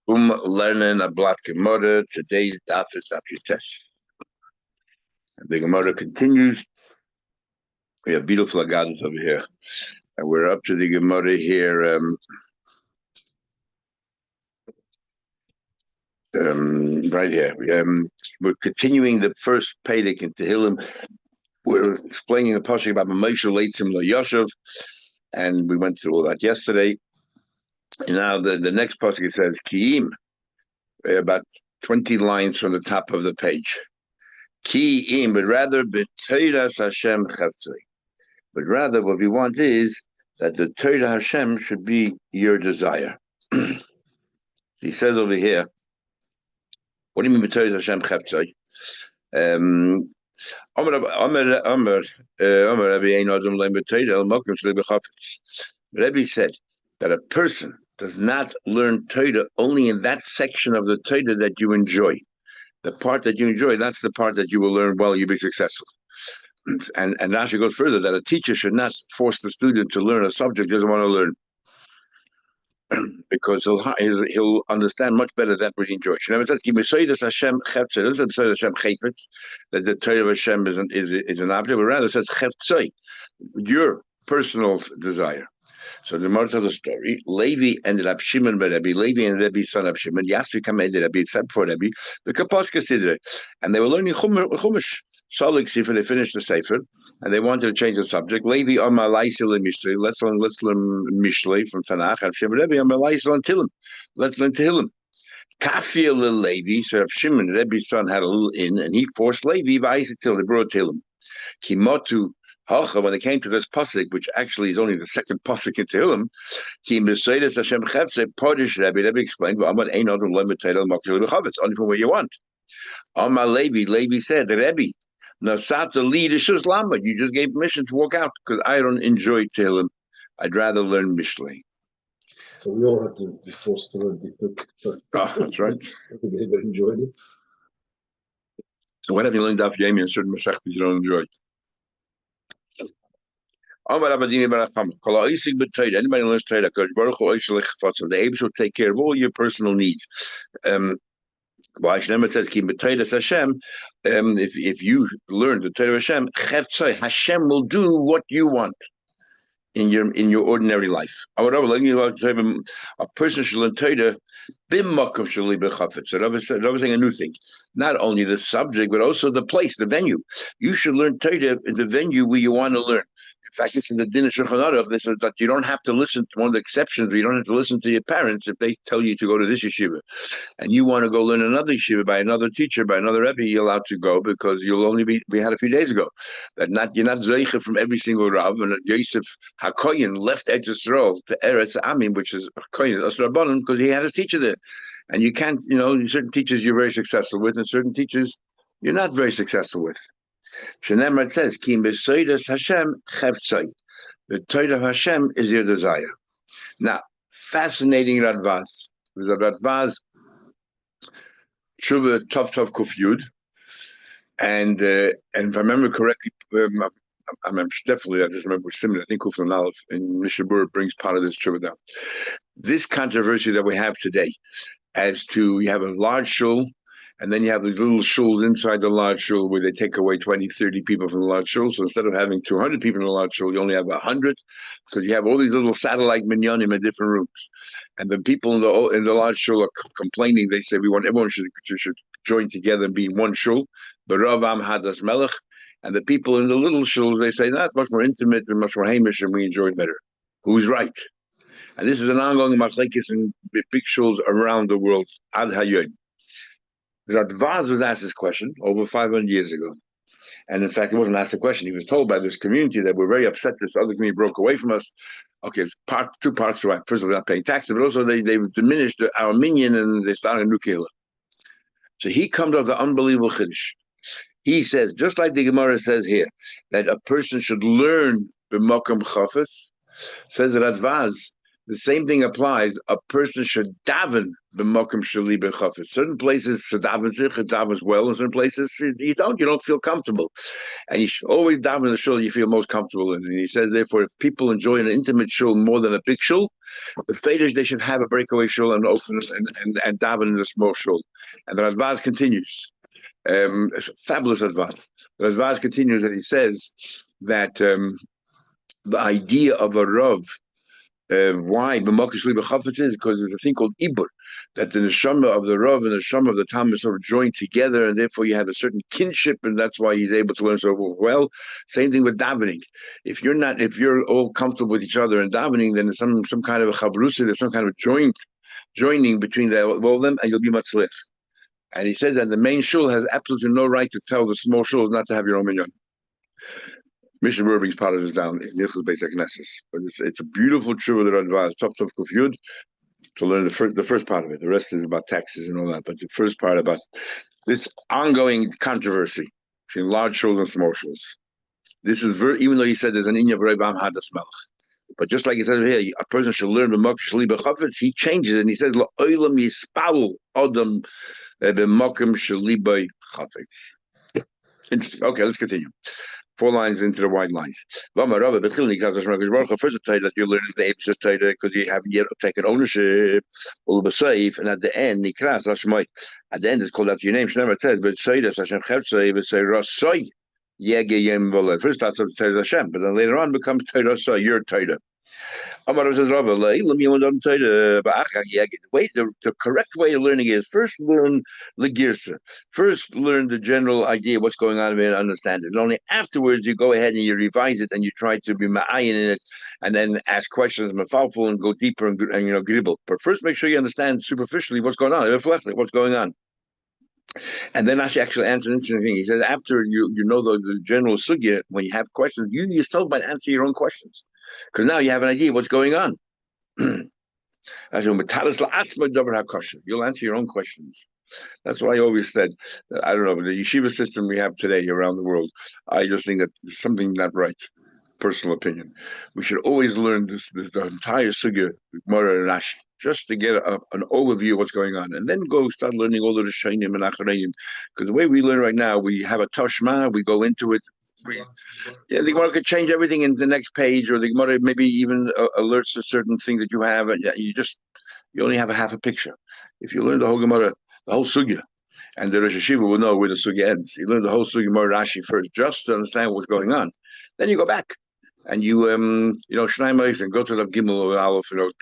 Learning a block Gemara. Today's daf is daf test. The Gemara continues. We have beautiful agadas over here, and we're up to the Gemara here. Right here. We're continuing the first Pedic in Tehillim. We're explaining the pasuk about Moshe Leitzim Lo Yoshev, and we went through all that yesterday. And now the next pasuk says Kiim, about 20 lines from the top of the page. Kiim, but rather b'teiras Hashem chavtzei. But rather, what we want is that the Torah Hashem should be your desire. He says over here, what do you mean b'teiras Hashem chavtzei? Rebbe said that a person does not learn Torah only in that section of the Torah that you enjoy. The part that you enjoy, that's the part that you will learn well, you'll be successful. And Rashi goes further, that a teacher should not force the student to learn a subject he doesn't want to learn. Because he'll understand much better that what he enjoys. It says, that the Torah of Hashem is an object, but rather it says cheftzoi, your personal desire. So the Gemara tells a story. Levi ended up Shimon ben Rebbe. Levi and Rebbe's son of Shimon. Yasvikam ended up except for Rebbe. The Kaposka Sidre, and they were learning Chumash. Shalik Sefer. They finished the Sefer, and they wanted to change the subject. Levi on Malaisil and Mishlei. Let's learn Mishlei from Tanakh. And Shimon Rebbe on Malaisil and Tillim. Let's learn Tehillim. Kafir Levi. So Shimon Rebbe's son had a little in, and he forced Levi by Tillim. They brought Tillim. Kimotu. When it came to this pasuk, which actually is only the second pasuk in Tehillim, Hashem Chavtzei Podish Rebbe explained, it's only from where you want. Levi said, Rebbe, Nasata lead is Lama. You just gave permission to walk out because I don't enjoy Tehillim. I'd rather learn Mishlei. So we all have to be forced to learn. That's right. They enjoyed it. So what have you learned Daf Yomi and certain Masechtas you don't enjoy? Anybody learns Torah, the Abish will take care of all your personal needs. Why Hashem says, Hashem, if you learn the Torah Hashem, Hashem will do what you want in your ordinary life. A person should learn Torah, so Rabbi saying a new thing. Not only the subject, but also the place, the venue. You should learn Torah in the venue where you want to learn. In fact, this is the Din Shulchan Aruch. This is that you don't have to listen to one of the exceptions. You don't have to listen to your parents if they tell you to go to this yeshiva, and you want to go learn another yeshiva by another teacher, by another rebbe. You're allowed to go because you'll only be. We had a few days ago that you're not zeicha from every single rav. And Yosef HaKoyen left Eretz Yisrael to Eretz Amim, which is Koyen Asrabanim, because he had his teacher there. And you can't, certain teachers you're very successful with, and certain teachers you're not very successful with. Shenemar says, Ki b'soidas Hashem cheftzai. The Torah of Hashem is your desire. Now, fascinating Radvaz. There's a Radvaz, Shuvah Tov Kuf Yud, and if I remember correctly, I just remember similar. I think Kuflan Aleph in Mishabur brings part of this Shuvah down. This controversy that we have today, as to you have a large shul, and then you have these little shuls inside the large shul where they take away 20, 30 people from the large shul. So instead of having 200 people in the large shul, you only have 100. So you have all these little satellite minyanim in different rooms. And the people in the large shul are complaining. They say, everyone should join together and be in one shul. But Rav Am Hadas Melech. And the people in the little shuls, they say, it's much more intimate and much more hamish, and we enjoy it better. Who's right? And this is an ongoing machlekes in big shuls around the world. Ad Hayoim. Radvaz was asked this question over 500 years ago. And in fact, he wasn't asked the question. He was told by this community that we're very upset this other community broke away from us. Okay, two parts to it. First of all, they're not paying taxes, but also they diminished our minyan and they started a new kehillah. So he comes up with the unbelievable chiddush. He says, just like the Gemara says here, that a person should learn b'makom chafetz, says Radvaz, the same thing applies. A person should daven b'makom sheli b'chafetz. Certain places daven well, in certain places you don't feel comfortable. And you should always daven in the shul you feel most comfortable in. And he says, therefore, if people enjoy an intimate shul more than a big shul, the Fedish, they should have a breakaway shul and open and daven in the small shul. And the Razbaz continues. Fabulous advice. The Razbaz continues and he says that the idea of a Rav, why b'makom sheli b'chafetz is because there's a thing called ibur, that the neshama of the Rav and the neshama of the Talmud sort of joined together, and therefore you have a certain kinship, and that's why he's able to learn so well. Same thing with davening. If you're all comfortable with each other in davening, then there's some kind of a chabrusa, there's some kind of joining between all of them, and you'll be matzlich. And he says that the main shul has absolutely no right to tell the small shul not to have your own minyan. Mishnah Berurah brings part of this down in Nichus Beis HaKnesses, but it's a beautiful true that advised top Kuf Yud to learn the first part of it. The rest is about taxes and all that, but the first part about this ongoing controversy between large shuls and small shuls. This is even though he said there's an inya b'reibam hadas melech, but just like he says here, a person should learn b'makom sheli b'chafetz. He changes it and he says la'olam yispal adam b'makom sheli b'chafetz. Interesting. Okay, let's continue. 4 lines into the wide lines. First, the Torah that you learn is the Eibus's Torah because you haven't yet taken ownership. And at the end, at the end, it's called after your name. Shneimar says, but Hashem Chevtzei, but say Rasoi Yege Yem Voleh. First, that's the Torah Hashem, but then later on becomes Torah Rasoi, your Torah. Amar says, Rabbi, the correct way of learning is first learn the girsa. First learn the general idea of what's going on and understand it. And only afterwards you go ahead and you revise it and you try to be ma'ayin in it and then ask questions, mafalful, and go deeper and gribble. But first make sure you understand superficially what's going on, what's going on. And then actually answer an interesting thing. He says after you know the general sugya, when you have questions, you yourself might answer your own questions. Because now you have an idea what's going on. You'll answer your own questions. That's why I always said that, I don't know, the yeshiva system we have today around the world, I just think that there's something not right. Personal opinion. We should always learn the entire sugya, Gemara and Rashi, just to get an overview of what's going on, and then go start learning all of the shainim and acharayim. Because the way we learn right now, we have a tashma, we go into it. The Gemara could change everything in the next page, or the Gemara maybe even alerts to certain things that you have, and you only have a half a picture. If you learn the whole Gemara, the whole sugya, and the Rosh Hashiva will know where the sugya ends. You learn the whole sugya Gemara Rashi first, just to understand what's going on. Then you go back and you Shneimais and go to the Gimel or Aleph, or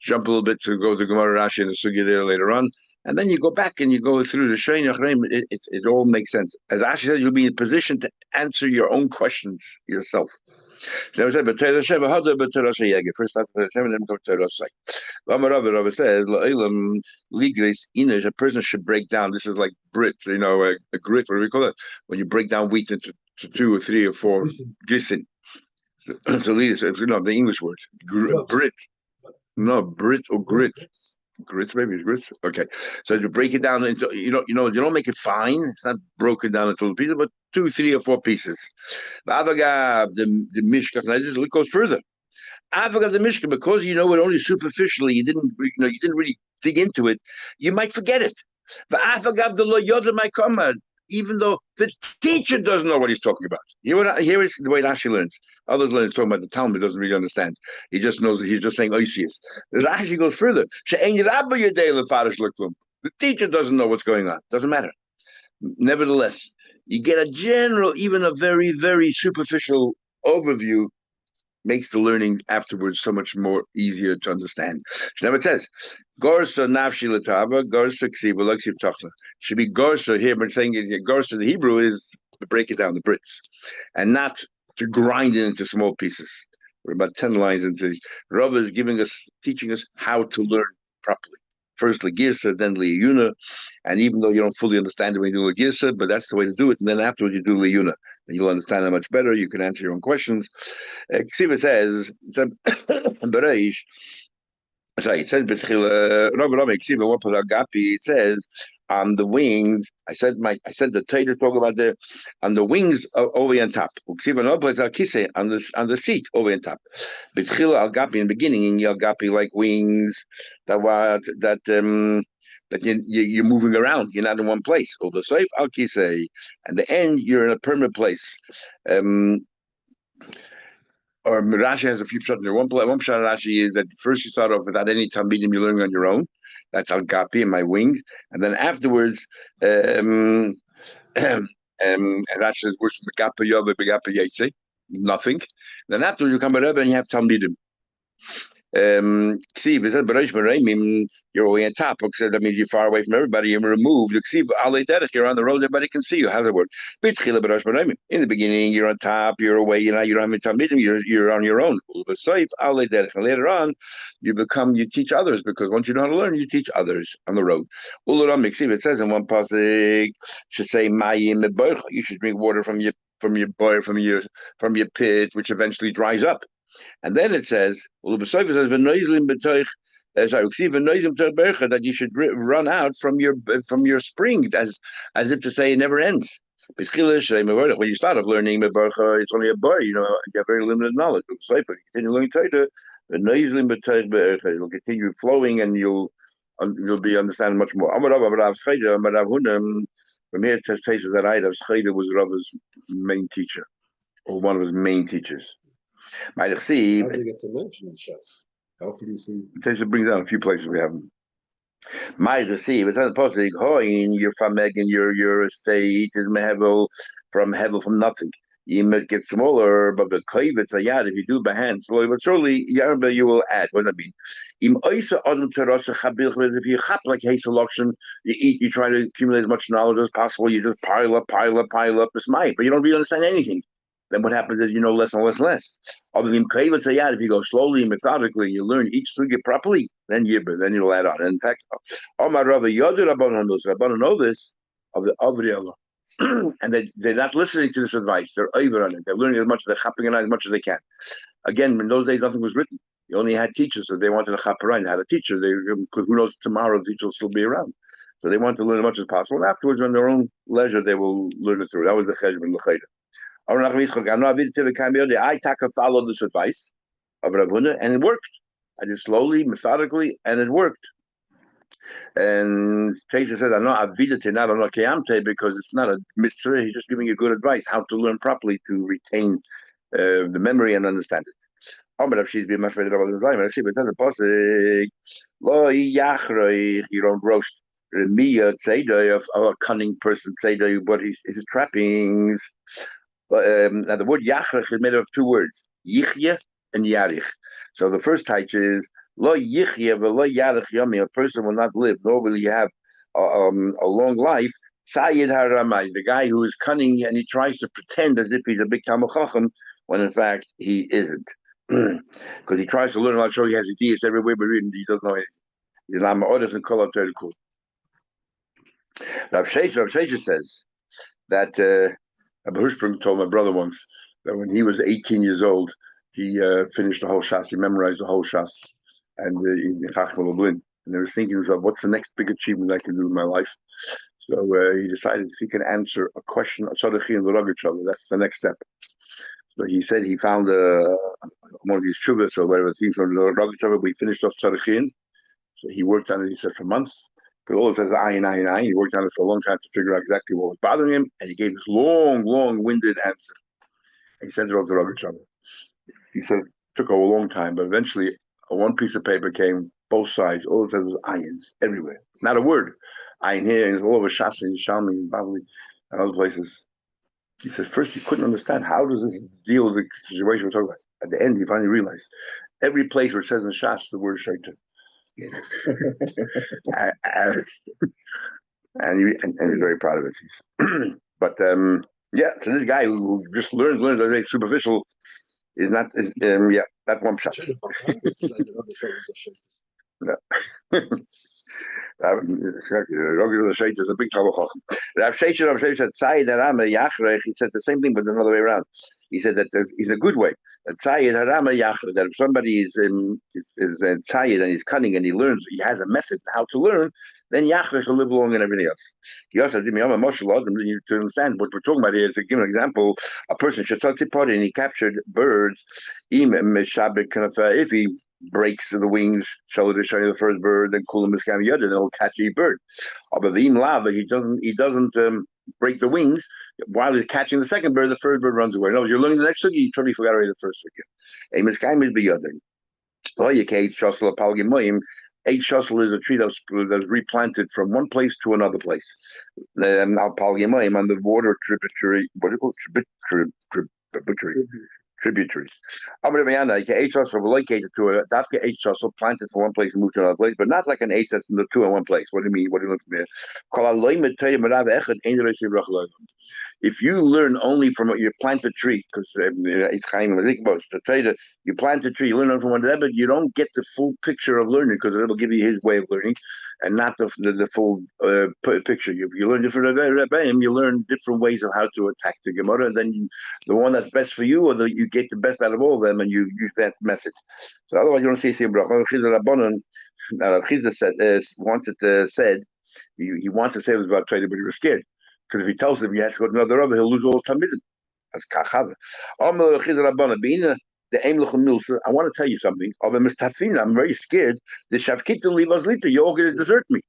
jump a little bit to go to Gemara Rashi and the sugya there later on. And then you go back and you go through the Shein Yachreim. It all makes sense. As Ashi said, you'll be in a position to answer your own questions yourself. First, that's Torah Hashem, and then go to Torah Hashem. Rabbi says, a person should break down. This is like Brit, a grit. What do we call it? When you break down wheat into 2 or 3 or 4 gisin. So the English word, Brit. No, Brit or grit. Grits, maybe it's grits. Okay, so you break it down into you don't make it fine. It's not broken down into little pieces, but 2, 3, or 4 pieces. The Mishkan, it goes further. Avagav the Mishkan, because it only superficially, you didn't really dig into it. You might forget it. But Avagav the Lo Yodel my command, even though the teacher doesn't know what he's talking about. Here is the way Rashi learns. Others learn talking about the Talmud, doesn't really understand. He just knows that he's just saying Oisius. Rashi goes further. The teacher doesn't know what's going on. Doesn't matter. Nevertheless, you get a general, even a very, very superficial overview, makes the learning afterwards so much more easier to understand. Now it says, Gorsa nafshi latava, Gorsa ksiva leksiv tachla. Should be Gorsa here, but saying Gorsa, the Hebrew is to break it down, the Brits, and not to grind it into small pieces. We're about 10 lines into Rav is teaching us how to learn properly. First Legirsa, then Liyuna, and even though you don't fully understand it when you do Legirsa, but that's the way to do it, and then afterwards you do Liyuna, and you'll understand it much better. You can answer your own questions. Ksiva says, it says, it says, on the wings. I said the Torah talk about on the wings over on top. On the seat over on top. B'tchila al gapi in the beginning, in al gapi like wings that you're moving around. You're not in one place. Or the safe al kisei, and the end you're in a permanent place. Or Rashi has a few pshat there. One pshat Rashi is that first you start off without any talmidim, you're learning on your own. That's al gapi in my wing, and then afterwards, and Rashi says worse from gapi yove begapi yetze, nothing. Then afterwards you come to Rebbe and you have talmidim. Ksiv is you're way on top. Says that means you're far away from everybody. You're removed. Ksiv you're on the road. Everybody can see you. How's it work? In the beginning, you're on top. You're away. You don't have any time meeting. You're on your own. And later on, you teach others because once you know how to learn, you teach others on the road. It says in one pasuk, should say you should drink water from your pit, which eventually dries up. And then it says, that you should run out from your spring, as if to say it never ends. When you start off learning it's only a bar, you have very limited knowledge. But you continue learning Torah, it'll continue flowing, and you'll be understanding much more. From here it says that Schede was Rav's main teacher, or one of his main teachers. How do they get to mention in Shas? How can you see? It brings down a few places we have them. It's on the posting. Your fameg and your estate is mehevel from nothing. You might get smaller, but the koivitz ayad, if you do by hand slowly but surely, you will add. What does that mean? If you chap like hazel you eat, you try to accumulate as much knowledge as possible. You just pile up. It's my, but you don't really understand anything. Then what happens is you know less and less. If you go slowly, methodically, you learn each sugya properly, then you'll add on. And in fact, Rabbanan know this of the Avriel. And they're not listening to this advice. They're over on it. They're learning as much, they're chapping as much as they can. Again, in those days, nothing was written. You only had teachers, so they wanted to chaperon. They had a teacher. Because who knows, tomorrow the teacher will still be around. So they want to learn as much as possible. And afterwards, on their own leisure, they will learn it through. That was the cheshbon l'chayda. I followed this advice of Rav Huna, and it worked. I did slowly, methodically, and it worked. And Taisa says, I'm not avidate, not I'm not kiyamte, because it's not a mitzvah. He's just giving you good advice how to learn properly to retain the memory and understand it. But she's being afraid about his life. I see, but it says a pasuk, lo yachroich, you don't roast. Miya tzedai, of a cunning person tzedai, what his trappings. Now the word yachrich is made of two words, yichya and yarich. So the first type is lo yichya v'lo yarich yami. A person will not live, nor will he have a long life. Sayid haramai, the guy who is cunning and he tries to pretend as if he's a big Talmud Chacham when in fact he isn't, because he tries to learn. I'll show he has ideas everywhere, but really he doesn't know anything. He's not ma'odef and kol cool. Rav Sheisha says that. Abba Hirschberg told my brother once that when he was 18 years old, he finished the whole Shas. He memorized the whole Shas, and in Chachma Lublin. And he was thinking to himself, what's the next big achievement I can do in my life? So he decided if he can answer a question, that's the next step. So he said he found one of these chuvas or whatever things on the we finished off Tzadichin. So he worked on it, he said, for months. But all it says ayin. He worked on it for a long time to figure out exactly what was bothering him, and he gave this long-winded answer. And he sent it over to Rabbi Shabbat. He said it took a long time, but eventually one piece of paper came, both sides. All it said was ayins everywhere, not a word. Ayin here, and all over Shas and Shalmi and Bavli and other places. He said first he couldn't understand how does this deal with the situation we're talking about. At the end, he finally realized every place where it says in Shas the word shaitan. and he's very proud of it. But yeah, so this guy who just learns very superficial is not that one shot. Rav Sheshet is a big trouble. Rav Sheshet said Harama Yachrech. He said the same thing, but another way around. He said that is a good way. That Tzayid Harama Yachrech. That if somebody is Tzayid and he's cunning and he learns, he has a method how to learn, then Yachrech will live longer than everything else. He also did me to understand what we're talking about here. Is to give an example, a person and he captured birds. If he breaks the wings, show the first bird, then Kulam Miskam Yada, then he'll catch a bird. But he doesn't break the wings while he's catching the second bird, the third bird runs away. No, you're learning the next sugi, you totally forgot already the first sugi. A Miskam is beyond. Eight shosel is a tree that's replanted from one place to another place. On the water tributary, what do you call it? Tributaries. Eight shosel relocated to a dafka eight shosel planted from one place and moved to another place, but not like an eight that's in the two in one place. What do you mean? What do you look from there? If you learn only from you plant a tree, because it's Chaim to tell you that you plant a tree, you learn from one Rebbe, you don't get the full picture of learning because the Rebbe will give you his way of learning, and not the full picture. If you learn different Rebbe, you learn different ways of how to attack the Gemara, and then the one that's best for you, or you get the best out of all of them, and you use that method. So otherwise, you don't see a bracha. Chizda said once it said he wanted to say it was about trading, but he was scared. Because if he tells him he has to go to another Rebbe, he'll lose all his Talmidim. That's kachava. I want to tell you something. I'm very scared. The Shavkita leave us later. You're all going to desert me.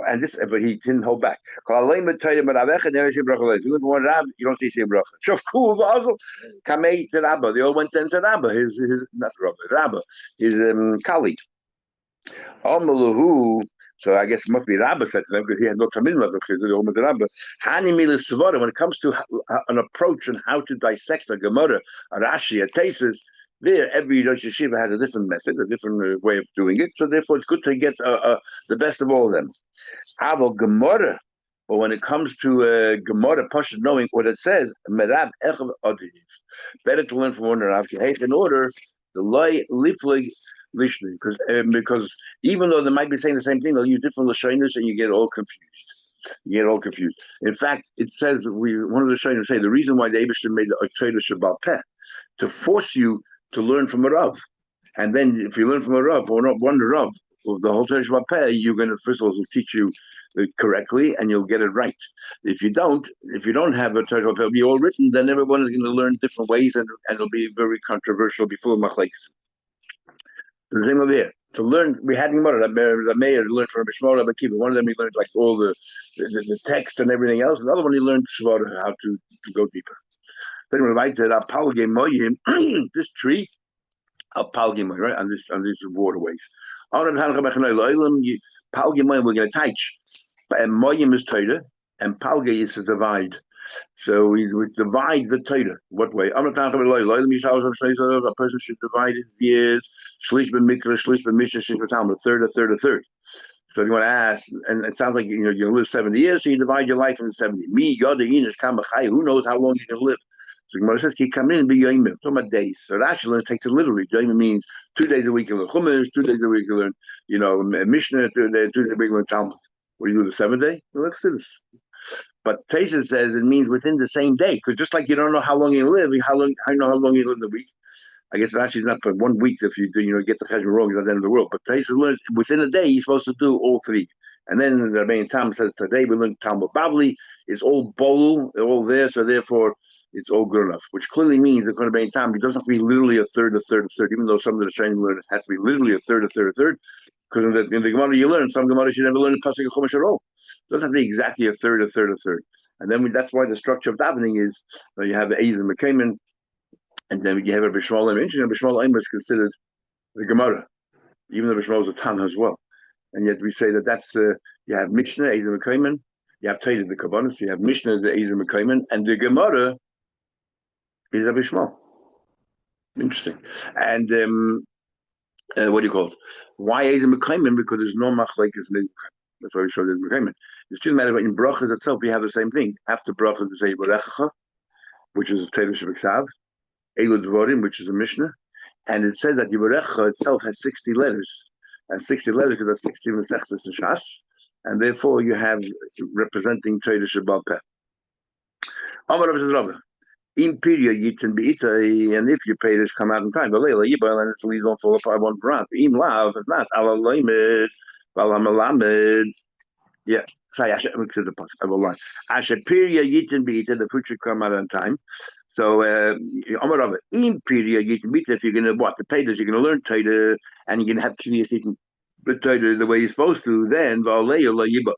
And this, but he didn't hold back. You don't see Shem Bracha. Kamei to Rabba. They all went into Rabba. His not Rabba, his colleague. So I guess it must be Rabba said to them because he had no Talmud left because the Omer Rabba. When it comes to an approach and how to dissect a Gemara, a Rashi, a Tesis, there every Rosh Yeshiva has a different method, a different way of doing it. So therefore, it's good to get the best of all of them. Avo Gemara, but when it comes to Gemara, Pasha knowing what it says, Merab Echav Adiv. Better to learn from one Rav in order the Loi Liflig. Because even though they might be saying the same thing, they'll use different lashonos and you get all confused. In fact, it says one of the lashonos say the reason why the Eibishter made the Torah Shabbat Peh to force you to learn from a Rav, and then if you learn from a Rav or not one Rav of the whole Torah Shabbat Peh, you're going to first of all he'll teach you correctly and you'll get it right. If you don't have a Torah Shabbat Peh, it'll be all written, then everyone is going to learn different ways and it'll be very controversial, be full of machlekes. The same over here. To learn, we had Gemara. The mayor learned from Bishmol Abakiba. One of them he learned like all the text and everything else. Another one he learned how to go deeper. Then we write that this tree, Palgimoy, right, on these waterways. Palgimoy we're going to teach. And Moyim is Torah, and Palge is to divide. So we divide the Torah. What way? A person should divide his years. Shlish ben Mikra, Shlish ben Mishnah, Shlish ben Talmud, a third. So if you want to ask, and it sounds like you live 70 years, so you divide your life into 70. Me, Yoda, Inish, Kamachai, who knows how long you can live? So Gemara says, "He come in and be Yoimim." Talking about days. So Rashi takes it literally. Yoimim means 2 days a week you learn Chumash, 2 days a week you learn, Mishnah, 2 days a week you learn Talmud. What do you do the 7th day? Well, let's do this. But Tesa says it means within the same day, because just like you don't know how long you live, how you know how long you live in the week. I guess actually it's not for 1 week if you get the cheshbon wrong, it's not the end of the world. But Tesa learns within a day you're supposed to do all 3. And then the main Tam says today we learn Talmud Bavli, it's all bowl, they're all there, so therefore it's all good enough. Which clearly means that going to be Tam, it doesn't have to be literally a third, even though some of the training learn it has to be literally a third. Because in the Gemara you learn, some Gemara you never learn a pasuk of Chumash at all. It doesn't have to be exactly a third. And then that's why the structure of davening is you have the Eiz and Mekayman, and then you have a Bishmol Aim. And Bishmol Aim is considered the Gemara, even though Bishmol is a Tana as well. And yet we say that's you have Mishnah, Eiz and Mekayman, you have Torah the Kabbalah, so you have Mishnah, the Eiz and Mekayman, and the Gemara is a Bishmol. Interesting. And what do you call it? Why is it Mekayman? Because there's no machlekes. That's why we showed it Mekayman. It shouldn't matter, but in brachas itself, we have the same thing. After brachas, we say Barechacha, which is a Torah Shabbat, Elu Dvorim, which is a Mishnah, and it says that Yivarecha itself has 60 letters, and 60 letters because that's 60 Masechtas and Shas, and therefore you have representing Torah Shabbat Peh. Amar Rav says Rav, in period yitin beita, and if your payers come out in time, but later yibal and its leaves don't fall apart one brand. Im lav, if not, ala loimed, vala melamed. Yeah, sorry, I should mix it up. I will lie. Asher period yitin beita, the food should come out on time. So, Amar Rav, in period yitin beita, if you're going to what the payers, you're going to learn Torah, and you're going to have kiyas eating the Torah the way you're supposed to. Then va'alei la yibal.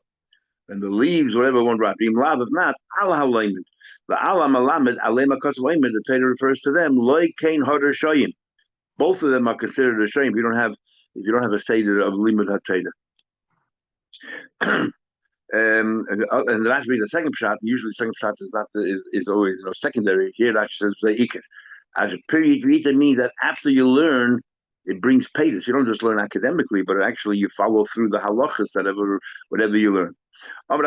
And the leaves, whatever one drop, im lav, if not, ala halaymed. The ala malamed, alema koslaymed, the Torah refers to them, loy kain hoder shoyim. Both of them are considered a shayim if you don't have a seder of limud haTorah. And the last reason, the second pshat, usually the second pshat is always secondary. Here it actually says ikar. As a period vita means that after you learn, it brings paytas. You don't just learn academically, but actually you follow through the halachas whatever you learn. What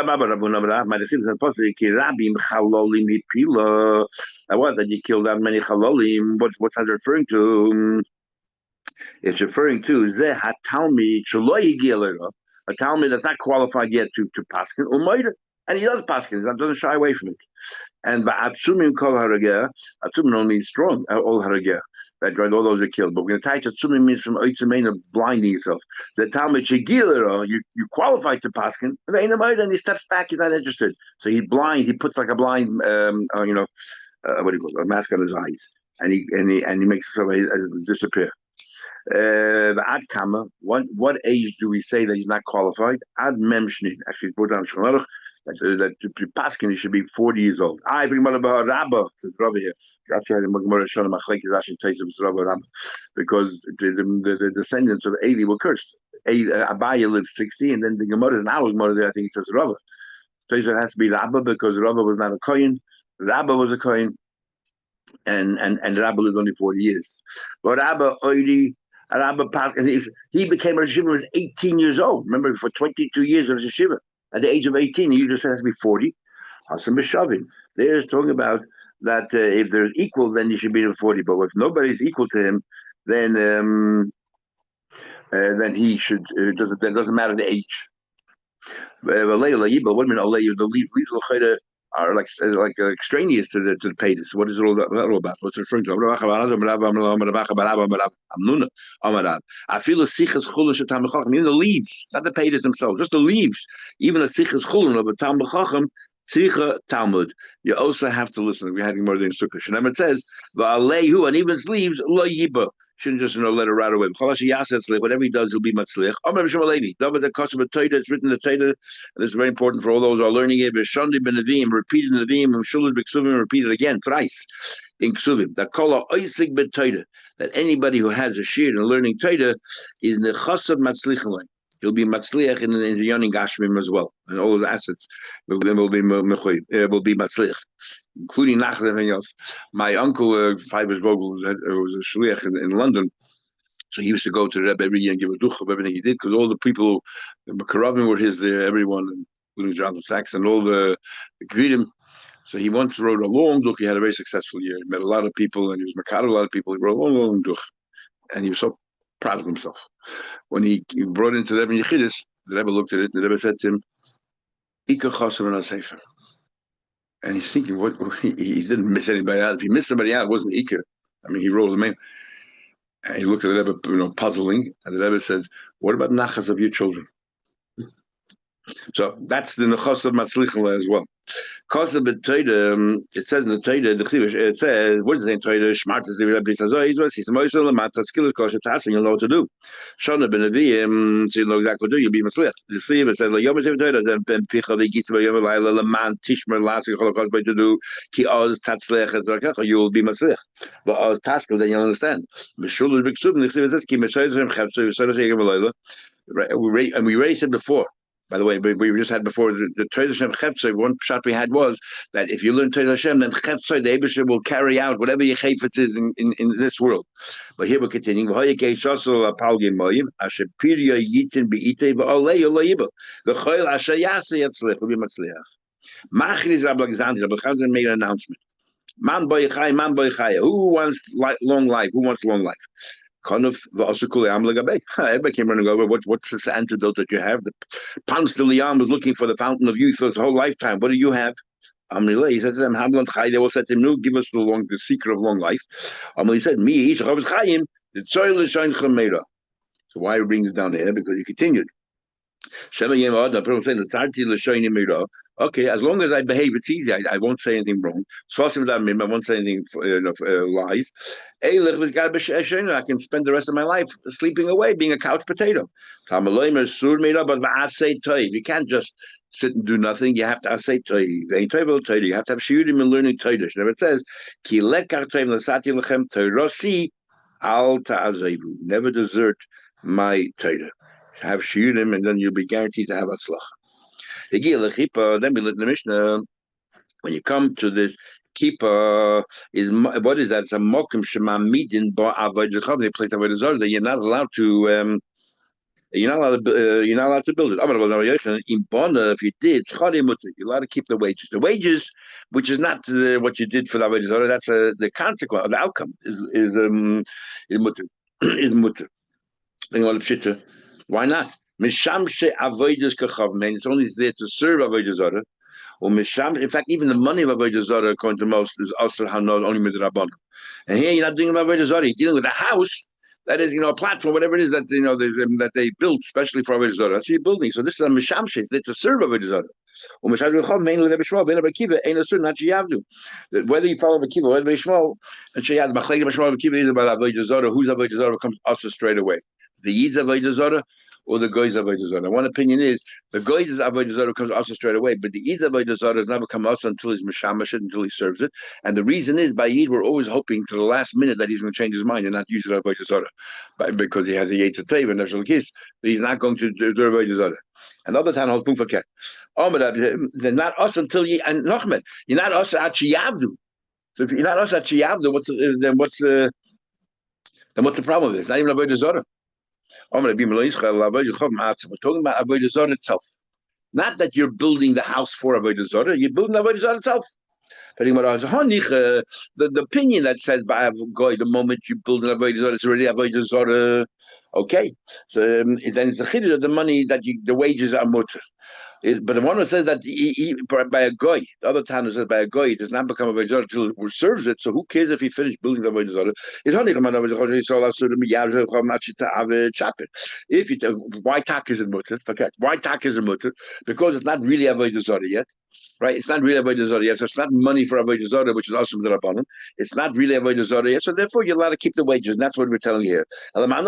that you killed that many chalolim? What's that referring to? It's referring to a talmid that's not qualified yet to paskin and he does paskin. That doesn't shy away from it. And ba'atzumim kol harageh, atzumim only means strong, all harageh. That right, all those are killed. But we're going to tie atzumim means from oitzamein of blinding yourself. The talmid shegilero, you qualified to paskin, and he steps back. He's not interested. So he's blind. He puts like a blind, what do you call it, a mask on his eyes, and he makes somebody disappear. Ad kama, what age do we say that he's not qualified? Ad memshni. Actually, put down shulchan that to be paskin he should be 40 years old. I bring Rabba says Rabba here. Because the descendants of Eli were cursed. Abaya lived 60, and then the Gemara is now Gemara there. I think it says Rabba. So it has to be Rabba because Rabba was not a kohen. Rabba was a kohen, and Rabba lived only 40 years. But Rabba already. He became a yeshiva when he was 18 years old. Remember, for 22 years of yeshiva. At the age of 18, he just has to be 40. Hasan b'shavin. They're talking about that if there's equal, then you should be 40. But if nobody's equal to him, then he should. It doesn't matter the age. But what do you mean? The leaves are like extraneous to the paytas. What is it all about? What's it referring to? I feel the sichas chulun shetam b'chacham. Even the leaves, not the paytas themselves, just the leaves. Even the sichas chulun of a tam b'chacham, sicha talmud. You also have to listen. We're having more than sukkah. And it says va'alehu, and even its leaves lo yiba. Shouldn't just let it right away. Whatever he does, he'll be matzliach. It's written in the Torah, and this is very important for all those who are learning it. Repeated in the Nevi'im, repeated again thrice in Ksuvim. That anybody who has a shir in learning Torah is nechasav matzliach. He'll be matzliach in the yoning gashmim as well, and all his assets will be matzliach, including Nachal and everything else. My uncle, Fibers Vogel, was a shliach in London, so he used to go to the Rebbe every year and give a duch of everything he did, because all the people, the Makaravim were his there, everyone, including Jonathan Sachs and all the Gvidim. So he once wrote a long duch. He had a very successful year. He met a lot of people, and he was Makar a lot of people. He wrote a long duch, and he was so proud of himself. When he brought into the Rebbe Yechidus, the Rebbe looked at it, and the Rebbe said to him, Ika Chasav and Sefer. And he's thinking, what he didn't miss anybody out. If he missed somebody out, it wasn't Ika. I mean, he wrote the name. And he looked at the Rebbe, puzzling, and the Rebbe said, what about nachas of your children? So that's the nechas of matzlichah as well. Because of the Torah, it says in the Torah, it says, what does it say in Torah? Shmartas the Rebbe says, oh, he's moisel, matzah, skill, kosher, tassin, you'll know what to do. Shana ben Nevi'im, so you know exactly what to do, you'll be matzlich. The sleeve, it says, like, Yom HaShem Torah, then ben picha, v'gitza, v'yom ha'layla, l'man, tishmer, lasik, holocaust, by to do, ki oz, tatzlech, et you will be matzlich. But oz, taskel, then you'll understand. Meshul, v'ksub, the sleeve, it says, ki meshoyz, v'chevtzu, v'shoyz, v'yom ha'layla. And we raised it before. By the way, we just had before the Torah Hashem Cheftzai. One shot we had was that if you learn Torah Hashem, then Cheftzai, the Eibusher will carry out whatever your chayfetz is in this world. But here we're continuing. The Choyl Asher Yaseh Yatzlech will be Matzliach. Machriz Rabbi Alexander made an announcement. Man boy chai, who wants long life? Who wants long life? Everybody came running over. What's this antidote that you have? The Panstiliam was looking for the fountain of youth his whole lifetime. What do you have? He said to them, they all said to him, no, give us the secret of long life. He said, me, the so why he brings it down there? Because he continued. Okay, as long as I behave, it's easy. I won't say anything wrong. I won't say anything lies. I can spend the rest of my life sleeping away, being a couch potato. You can't just sit and do nothing. You have to say You have to have shiurim and learning Torah. Never it says, never desert my Torah. Have shiurim, and then you'll be guaranteed to have atzlach. Then we learn the Mishnah. When you come to this kippah, is what is that? It's a mokum shema midin ba avodah zarah. They place avodah zarah that you're not allowed to. You're not allowed to. You're not allowed to build it. If you did, you're allowed to keep the wages. The wages, which is not what you did for the avodah zarah, that's the consequence. The outcome is mutter. Is mutter. Why not? It's only there to serve avodah zarah. In fact, even the money of avodah zarah, according to most, is also only midrabanan. And here you're not doing avodah zarah. You're dealing with a house that is, a platform, whatever it is that that they built specially for avodah zarah. That's what you're building. So this is a mishamshe. It's there to serve avodah zarah. Whether you follow Akiva or Rebbe Shmuel, and Sheyad Machlekes Shmuel Akiva is about avodah zarah. Whose avodah zarah comes also straight away? The Yid's avodah zarah or the Goy's avodah zarah. One opinion is the Goy's avodah zarah comes also straight away, but the Yid's avodah zarah does never come also until he's mishamash it, until he serves it. And the reason is by Yid we're always hoping to the last minute that he's going to change his mind and not use the avodah zarah, because he has a yetzer tov and natural kiss, but he's not going to do avodah zarah. And the other time holds punfaket. They're not us until you and Nachman. You're not us at Shiyavdu. So if you're not us at Shiyavdu, what's the problem with this? Not even avodah zarah. We're talking about avodah zarah itself. Not that you're building the house for avodah zarah. You're building avodah zarah itself. The opinion that says by Goy, the moment you build an avodah zarah, it's already avodah zarah. Okay, so then it's the chiddush of the money that the wages are mutter. But the one that says that by a goy, the other time says by a goy, it does not become a avodah zarah until he serves it. So who cares if he finished building the avodah zarah? If why tak is it mutter? Why tak is it mutter? Because it's not really avodah zarah yet. Right, it's not really avodah zarah yet, so it's not money for avodah zarah, which is also the rabbanon. It's not really avodah zarah yet, so therefore you're allowed to keep the wages, and that's what we're telling you here. But if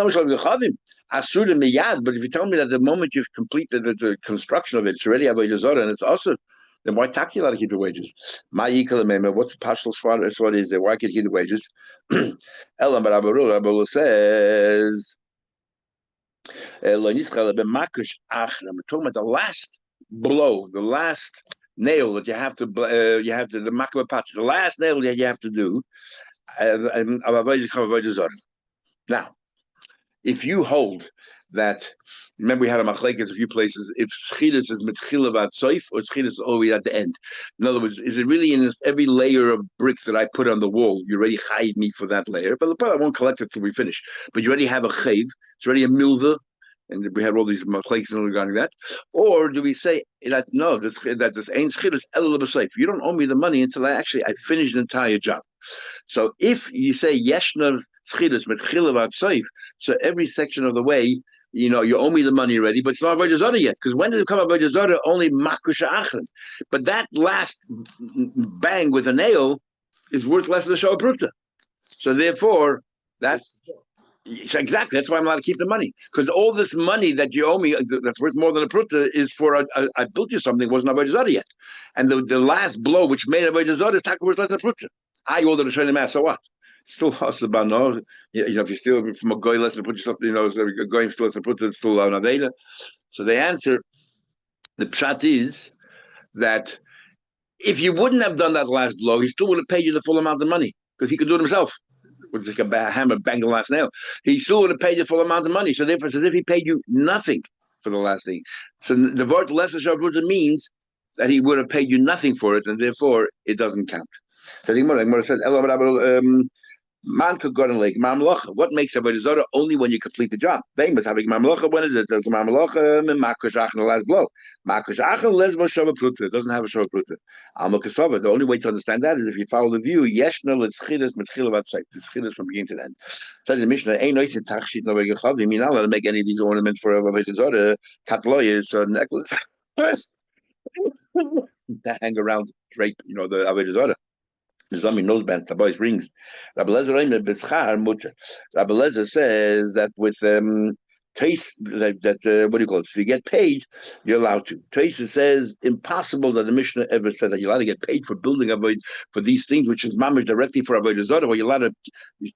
you tell me that the moment you've completed the construction of it, it's already avodah zarah, and it's also, then why tak you allowed to keep the wages? What's the pashtal swat is there? Why can't you keep the wages? Elam Rabba says, we're talking about the last blow, the last nail that you have to the makbah patch, the last nail that you have to do. Now, if you hold that, remember we had a machlekes a few places. If schidus is mitchila v'atzoif or schidus is always at the end. In other words, is it really in every layer of bricks that I put on the wall? You already chayiv me for that layer, but I won't collect it till we finish. But you already have a chayiv. It's already a milva. And we have all these machlekes regarding that, or do we say that no, that this ain't schidus elul b'seif? You don't owe me the money until I finish the entire job. So if you say yeshna schidus mitchila v'atzoif, so every section of the way, you owe me the money already, but it's not avodah zarah yet. Because when does it come avodah zarah? Only makusha achron. But that last bang with a nail is worth less than the shah pruta. So therefore, that's. Exactly. That's why I'm allowed to keep the money, because all this money that you owe me, that's worth more than a pruta, is for I built you something, wasn't avodah zarah yet, and the last blow which made avodah zarah is worth less than a pruta. I ordered a training mass, so what? Still hasaba no. If you steal from a goy less than put something, a goy still less than pruta, it's still an aveda. So the answer, the pshat is that if you wouldn't have done that last blow, he still would have paid you the full amount of money, because he could do it himself. With like a hammer bang the last nail, he still would have paid the full amount of money. So therefore, it's as if he paid you nothing for the last thing. So the word lesser shavruta means that he would have paid you nothing for it, and therefore it doesn't count. So the Gemara says, Man could go to like Mamlocha. What makes Avodah Zarah? Only when you complete the job. Famous having Mamlocha. When is it? Does Mamlocha Makoshach the last blow? Makoshach Lesbo Shava Pruta. It doesn't have a Shava Pruta. Almokasova. The only way to understand that is if you follow the view. Yeshna Litzchidas Mitchilavat Site. It's Chidas from beginning to end. So the Mishnah ain't no Tachshit no Vegachav. You mean not allowed to make any of these ornaments for Avodah Zarah. Katloyes or necklace. To hang around drape. You know the Avodah Zarah. The Zami noseband, the boys rings. Rabbi Lezer says that with taste that what do you call it? If you get paid, you're allowed to. Taste says impossible that the Mishnah ever said that you're allowed to get paid for building avoid for these things, which is mamish directly for Avodah Zarah, or you're allowed to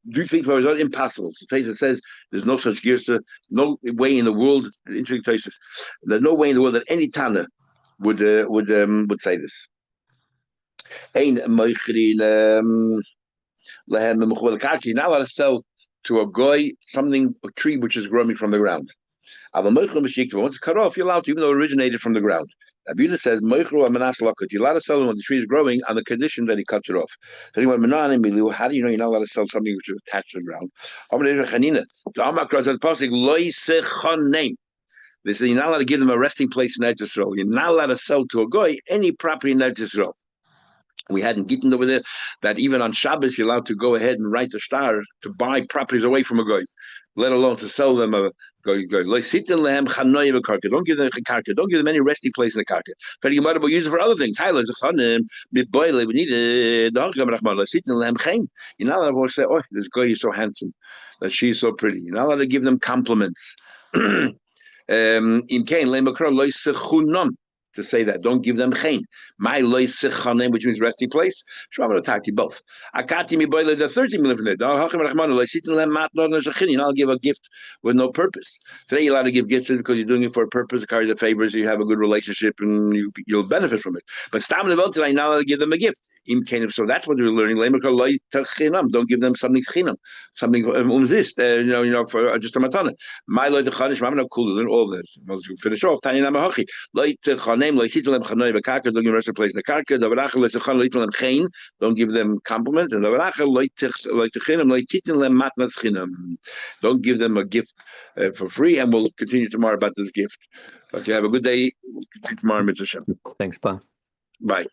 do things for Avodah Zarah. Impossible. So Taste says there's no such girsa, no way in the world. Interesting Taste. There's no way in the world that any Tana would say this. You're not allowed to sell to a guy a tree which is growing from the ground. Once it's cut off, you're allowed to, even though it originated from the ground. Abuna says, you're allowed to sell them when the tree is growing on the condition that he cuts it off. So how do you know you're not allowed to sell something which is attached to the ground? They say you're not allowed to give them a resting place in Eretz Yisrael. You're not allowed to sell to a guy any property in Eretz Yisrael. We hadn't gotten over there that even on Shabbos you're allowed to go ahead and write a star to buy properties away from a guy, let alone to sell them a guy. Don't give them a karka. Don't give them any resting place in the karka. But you might have use it for other things. You're not allowed to say, "Oh, this guy is so handsome, that she's so pretty." You're not allowed to give them compliments. To say that, don't give them chen. My loisichanem, which means resting place. I'm going to attack you both. Akati mi boile the 30 million from it. I'll give a gift with no purpose. Today you're allowed to give gifts because you're doing it for a purpose, carry the favors, you have a good relationship, and you'll benefit from it. But stam level today, now I'll give them a gift. So that's what we're learning. Don't give them something chinam, something for just a matana. My loy dechanish, I'm not cool to learn all this. Once you finish off, tani namahachi. Loy techanem, loy sitlem chanoi b'karka. Don't give them rest place in the karka. Davarachel loy sechan loy titlem chen. Don't give them compliments. And davarachel loy techinam loy titlem matnas chinam. Don't give them a gift for free. And we'll continue tomorrow about this gift. Okay, have a good day. We'll continue tomorrow, Mitzvah Shem. Thanks, Pa. Bye.